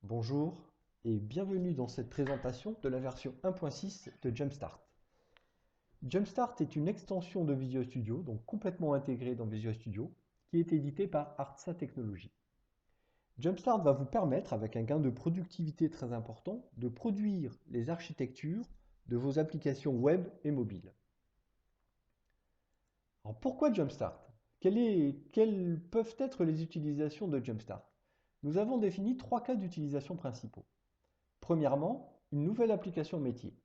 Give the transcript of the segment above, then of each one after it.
Bonjour et bienvenue dans cette présentation de la version 1.6 de Jumpstart. Jumpstart est une extension de Visual Studio, donc complètement intégrée dans Visual Studio, qui est éditée par Artsa Technologies. Jumpstart va vous permettre, avec un gain de productivité très important, de produire les architectures de vos applications web et mobiles. Alors pourquoi Jumpstart? Quelles peuvent être les utilisations de Jumpstart? Nous avons défini trois cas d'utilisation principaux. Premièrement, une nouvelle application métier.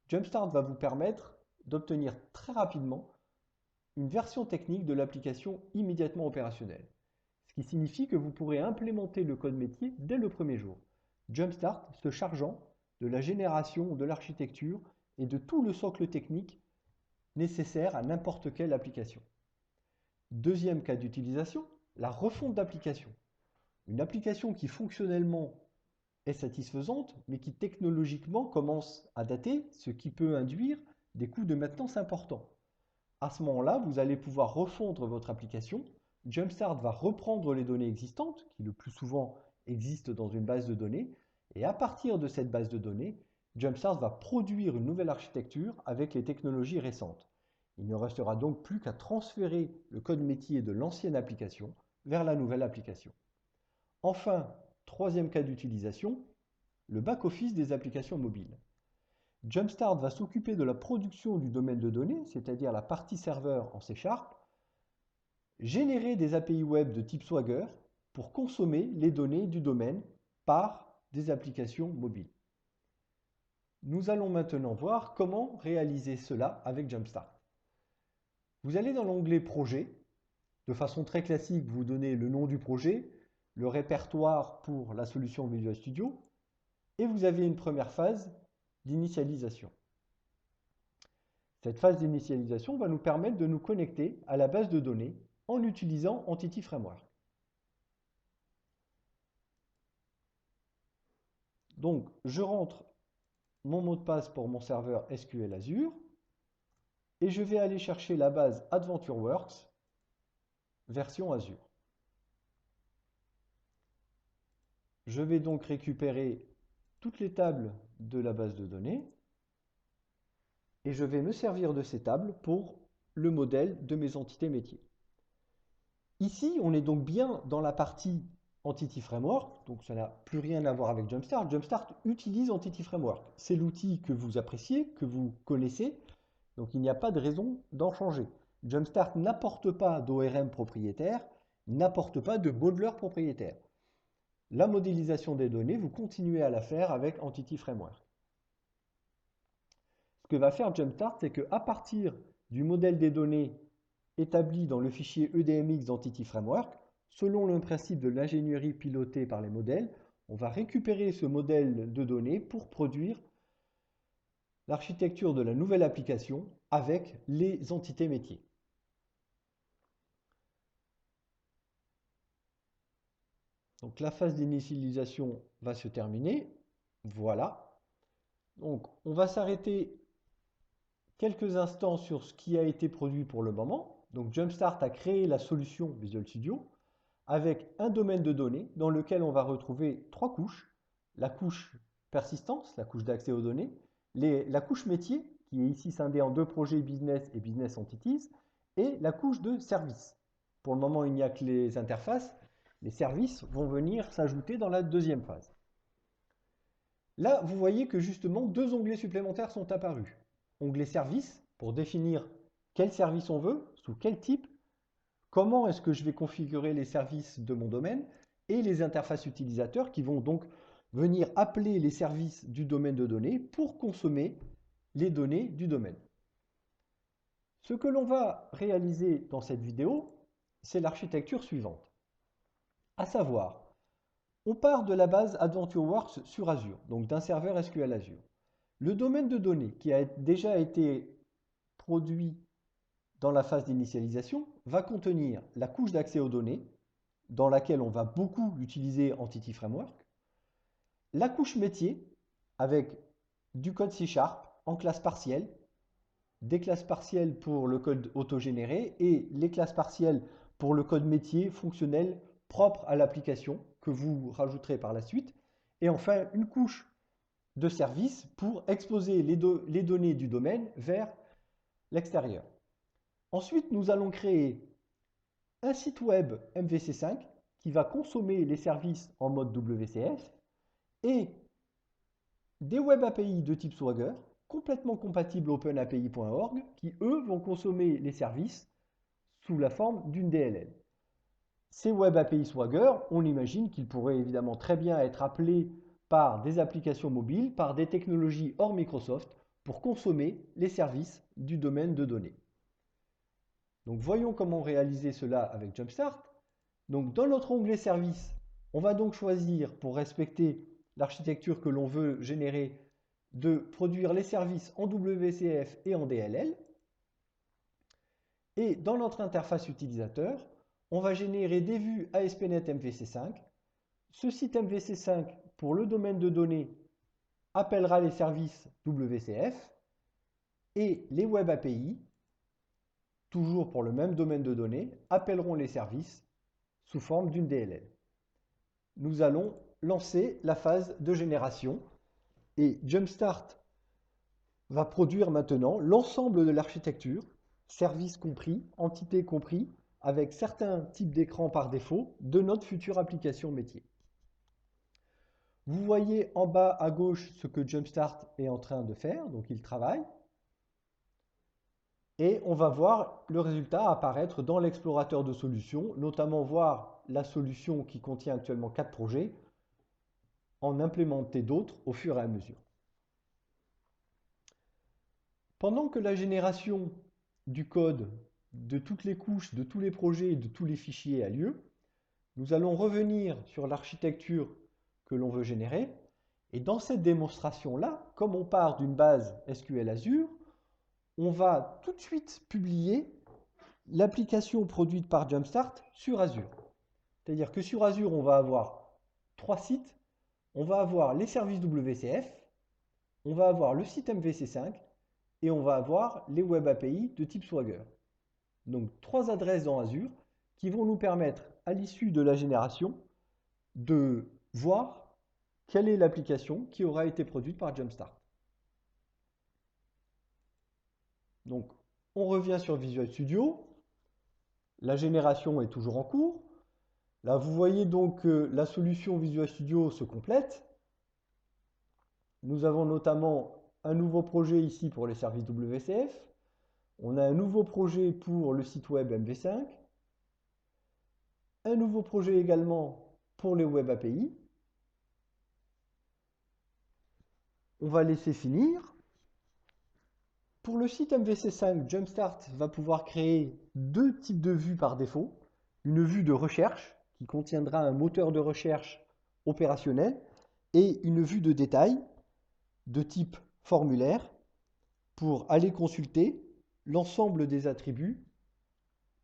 Jumpstart va vous permettre d'obtenir très rapidement une version technique de l'application immédiatement opérationnelle, ce qui signifie que vous pourrez implémenter le code métier dès le premier jour. Jumpstart se chargeant de la génération de l'architecture et de tout le socle technique nécessaire à n'importe quelle application. Deuxième cas d'utilisation, la refonte d'application. Une application qui fonctionnellement est satisfaisante, mais qui technologiquement commence à dater, ce qui peut induire des coûts de maintenance importants. À ce moment-là, vous allez pouvoir refondre votre application. Jumpstart va reprendre les données existantes, qui le plus souvent existent dans une base de données, et à partir de cette base de données, Jumpstart va produire une nouvelle architecture avec les technologies récentes. Il ne restera donc plus qu'à transférer le code métier de l'ancienne application vers la nouvelle application. Enfin, troisième cas d'utilisation, le back-office des applications mobiles. Jumpstart va s'occuper de la production du domaine de données, c'est-à-dire la partie serveur en C#, générer des API web de type Swagger pour consommer les données du domaine par des applications mobiles. Nous allons maintenant voir comment réaliser cela avec Jumpstart. Vous allez dans l'onglet Projet. De façon très classique, vous donnez le nom du projet, le répertoire pour la solution Visual Studio, et vous avez une première phase d'initialisation. Cette phase d'initialisation va nous permettre de nous connecter à la base de données en utilisant Entity Framework. Donc, je rentre mon mot de passe pour mon serveur SQL Azure et je vais aller chercher la base AdventureWorks version Azure. Je vais donc récupérer toutes les tables de la base de données et je vais me servir de ces tables pour le modèle de mes entités métiers. Ici, on est donc bien dans la partie Entity Framework, donc ça n'a plus rien à voir avec Jumpstart. Jumpstart utilise Entity Framework. C'est l'outil que vous appréciez, que vous connaissez, donc il n'y a pas de raison d'en changer. Jumpstart n'apporte pas d'ORM propriétaire, n'apporte pas de modeler propriétaire. La modélisation des données, vous continuez à la faire avec Entity Framework. Ce que va faire Jumpstart, c'est qu'à partir du modèle des données établi dans le fichier EDMX d'Entity Framework, selon le principe de l'ingénierie pilotée par les modèles, on va récupérer ce modèle de données pour produire l'architecture de la nouvelle application avec les entités métiers. Donc la phase d'initialisation va se terminer. Voilà. Donc on va s'arrêter quelques instants sur ce qui a été produit pour le moment. Donc Jumpstart a créé la solution Visual Studio avec un domaine de données dans lequel on va retrouver trois couches. La couche persistance, la couche d'accès aux données, la couche métier, qui est ici scindée en deux projets business et business entities, et la couche de service. Pour le moment, il n'y a que les interfaces. Les services vont venir s'ajouter dans la deuxième phase. Là, vous voyez que justement, deux onglets supplémentaires sont apparus. Onglet service, pour définir quel service on veut, sous quel type, comment est-ce que je vais configurer les services de mon domaine, et les interfaces utilisateurs qui vont donc venir appeler les services du domaine de données pour consommer les données du domaine. Ce que l'on va réaliser dans cette vidéo, c'est l'architecture suivante. À savoir, on part de la base AdventureWorks sur Azure, donc d'un serveur SQL Azure. Le domaine de données qui a déjà été produit dans la phase d'initialisation va contenir la couche d'accès aux données, dans laquelle on va beaucoup utiliser Entity Framework, la couche métier, avec du code C# en classe partielle, des classes partielles pour le code autogénéré et les classes partielles pour le code métier fonctionnel propre à l'application que vous rajouterez par la suite. Et enfin, une couche de service pour exposer les données du domaine vers l'extérieur. Ensuite, nous allons créer un site web MVC5 qui va consommer les services en mode WCF et des web API de type Swagger complètement compatibles openapi.org qui, eux, vont consommer les services sous la forme d'une DLL. Ces web API Swagger, on imagine qu'ils pourraient évidemment très bien être appelés par des applications mobiles, par des technologies hors Microsoft pour consommer les services du domaine de données. Donc voyons comment réaliser cela avec Jumpstart. Donc dans notre onglet services, on va donc choisir, pour respecter l'architecture que l'on veut générer, de produire les services en WCF et en DLL. Et dans notre interface utilisateur, on va générer des vues ASP.NET MVC5. Ce site MVC5, pour le domaine de données, appellera les services WCF et les Web API, toujours pour le même domaine de données, appelleront les services sous forme d'une DLL. Nous allons lancer la phase de génération et Jumpstart va produire maintenant l'ensemble de l'architecture, services compris, entités compris, avec certains types d'écrans par défaut de notre future application métier. Vous voyez en bas à gauche ce que Jumpstart est en train de faire, donc il travaille. Et on va voir le résultat apparaître dans l'explorateur de solutions, notamment voir la solution qui contient actuellement 4 projets, en implémenter d'autres au fur et à mesure. Pendant que la génération du code de toutes les couches, de tous les projets et de tous les fichiers a lieu, nous allons revenir sur l'architecture que l'on veut générer. Et dans cette démonstration-là, comme on part d'une base SQL Azure, on va tout de suite publier l'application produite par Jumpstart sur Azure. C'est-à-dire que sur Azure, on va avoir 3 sites. On va avoir les services WCF, on va avoir le site MVC5 et on va avoir les Web API de type Swagger. Donc 3 adresses dans Azure qui vont nous permettre, à l'issue de la génération, de voir quelle est l'application qui aura été produite par Jumpstart. Donc, on revient sur Visual Studio. La génération est toujours en cours. Là, vous voyez donc que la solution Visual Studio se complète. Nous avons notamment un nouveau projet ici pour les services WCF. On a un nouveau projet pour le site web MV5. Un nouveau projet également pour les Web API. On va laisser finir. Pour le site MVC5, Jumpstart va pouvoir créer 2 types de vues par défaut. Une vue de recherche qui contiendra un moteur de recherche opérationnel et une vue de détail de type formulaire pour aller consulter l'ensemble des attributs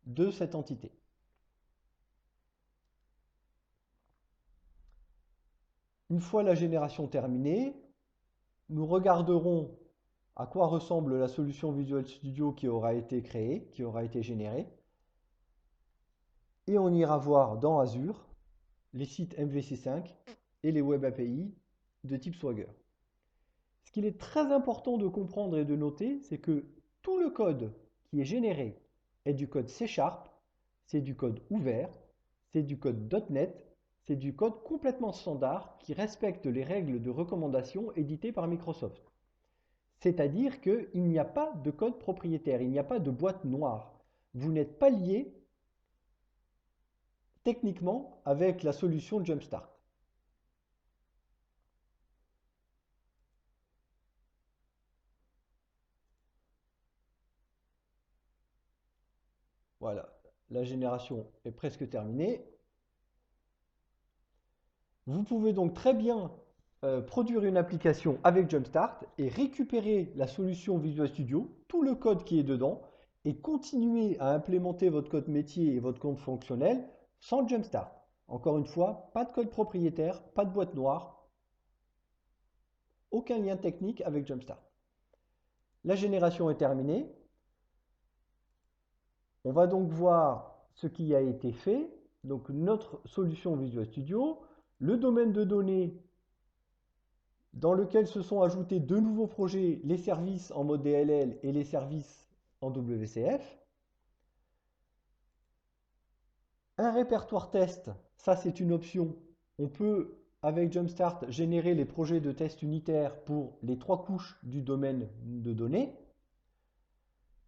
de cette entité. Une fois la génération terminée, nous regarderons à quoi ressemble la solution Visual Studio qui aura été créée, qui aura été générée. Et on ira voir dans Azure les sites MVC5 et les Web API de type Swagger. Ce qu'il est très important de comprendre et de noter, c'est que tout le code qui est généré est du code C#, c'est du code ouvert, c'est du code .NET, c'est du code complètement standard qui respecte les règles de recommandation éditées par Microsoft. C'est-à-dire qu'il n'y a pas de code propriétaire, il n'y a pas de boîte noire. Vous n'êtes pas lié techniquement avec la solution Jumpstart. Voilà, la génération est presque terminée. Vous pouvez donc très bien produire une application avec Jumpstart et récupérer la solution Visual Studio, tout le code qui est dedans, et continuer à implémenter votre code métier et votre code fonctionnel sans Jumpstart. Encore une fois, pas de code propriétaire, pas de boîte noire, aucun lien technique avec Jumpstart. La génération est terminée. On va donc voir ce qui a été fait. donc notre solution Visual Studio, le domaine de données dans lequel se sont ajoutés deux nouveaux projets, les services en mode DLL et les services en WCF. Un répertoire test, ça c'est une option. On peut, avec Jumpstart, générer les projets de test unitaires pour les trois couches du domaine de données.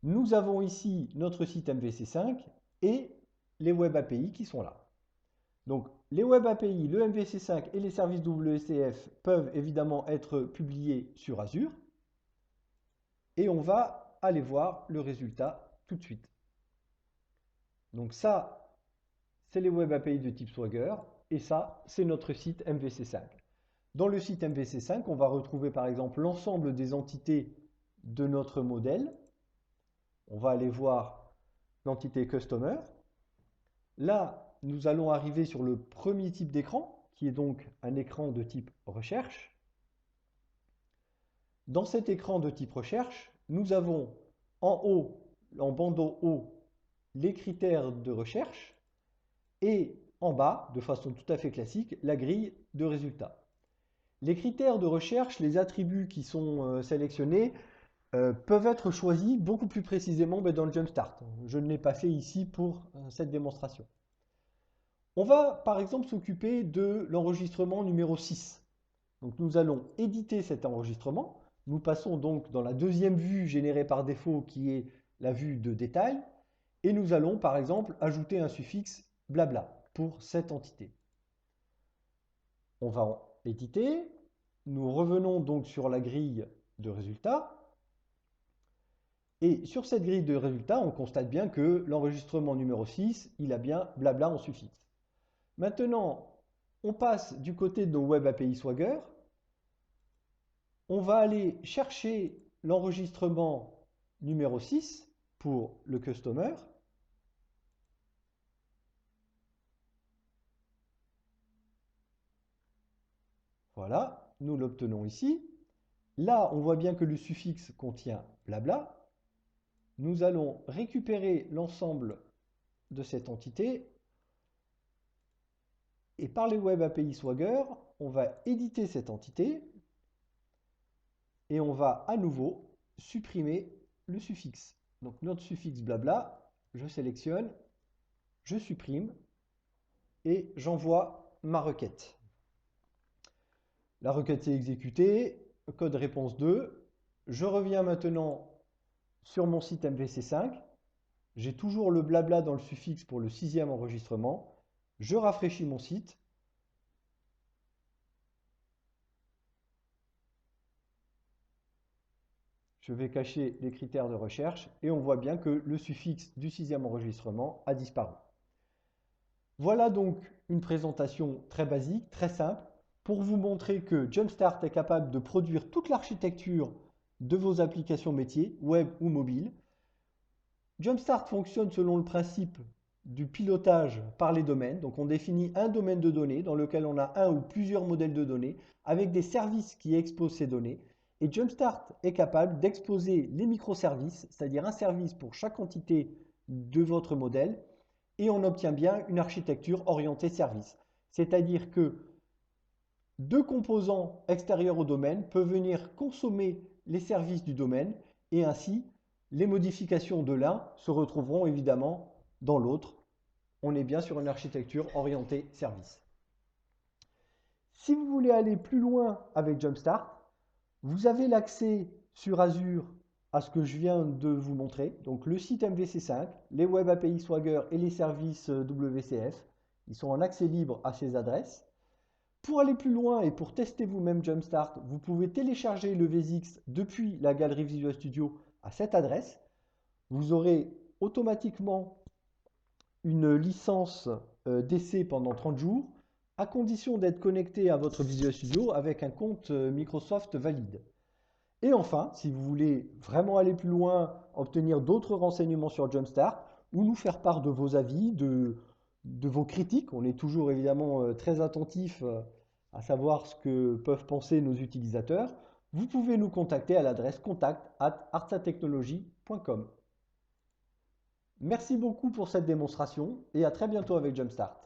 Nous avons ici notre site MVC5 et les Web API qui sont là. Donc les Web API, le MVC5 et les services WCF peuvent évidemment être publiés sur Azure. Et on va aller voir le résultat tout de suite. Donc ça, c'est les Web API de type Swagger. Et ça, c'est notre site MVC5. Dans le site MVC5, on va retrouver par exemple l'ensemble des entités de notre modèle. On va aller voir l'entité Customer. Là, nous allons arriver sur le premier type d'écran, qui est donc un écran de type recherche. Dans cet écran de type recherche, nous avons en haut, en bandeau haut, les critères de recherche et en bas, de façon tout à fait classique, la grille de résultats. Les critères de recherche, les attributs qui sont sélectionnés, peuvent être choisis beaucoup plus précisément dans le Jumpstart. Je ne l'ai pas fait ici pour cette démonstration. On va par exemple s'occuper de l'enregistrement numéro 6. Donc nous allons éditer cet enregistrement. Nous passons donc dans la deuxième vue générée par défaut qui est la vue de détail. Et nous allons par exemple ajouter un suffixe blabla pour cette entité. On va éditer. Nous revenons donc sur la grille de résultats. Et sur cette grille de résultats, on constate bien que l'enregistrement numéro 6, il a bien blabla en suffixe. Maintenant, on passe du côté de nos Web API Swagger. On va aller chercher l'enregistrement numéro 6 pour le customer. Voilà, nous l'obtenons ici. Là, on voit bien que le suffixe contient blabla. Nous allons récupérer l'ensemble de cette entité. Et par les Web API Swagger, on va éditer cette entité. Et on va à nouveau supprimer le suffixe. Donc notre suffixe blabla, je sélectionne, je supprime et j'envoie ma requête. La requête est exécutée, code réponse 2. Je reviens maintenant sur mon site MVC5. J'ai toujours le blabla dans le suffixe pour le 6e enregistrement. Je rafraîchis mon site. Je vais cacher les critères de recherche et on voit bien que le suffixe du 6e enregistrement a disparu. Voilà donc une présentation très basique, très simple, pour vous montrer que Jumpstart est capable de produire toute l'architecture de vos applications métiers, web ou mobile. Jumpstart fonctionne selon le principe du pilotage par les domaines. Donc on définit un domaine de données dans lequel on a un ou plusieurs modèles de données avec des services qui exposent ces données. Et Jumpstart est capable d'exposer les microservices, c'est-à-dire un service pour chaque entité de votre modèle, et on obtient bien une architecture orientée service. C'est-à-dire que deux composants extérieurs au domaine peuvent venir consommer les services du domaine et ainsi les modifications de l'un se retrouveront évidemment dans l'autre. On est bien sur une architecture orientée service. Si vous voulez aller plus loin avec Jumpstart, vous avez l'accès sur Azure à ce que je viens de vous montrer. Donc le site MVC5, les Web API Swagger et les services WCF. Ils sont en accès libre à ces adresses. Pour aller plus loin et pour tester vous-même Jumpstart, vous pouvez télécharger le VSX depuis la galerie Visual Studio à cette adresse. Vous aurez automatiquement une licence d'essai pendant 30 jours, à condition d'être connecté à votre Visual Studio avec un compte Microsoft valide. Et enfin, si vous voulez vraiment aller plus loin, obtenir d'autres renseignements sur Jumpstart ou nous faire part de vos avis, de vos critiques, on est toujours évidemment très attentif à savoir ce que peuvent penser nos utilisateurs, vous pouvez nous contacter à l'adresse contact@artsatechnology.com. Merci beaucoup pour cette démonstration et à très bientôt avec Jumpstart.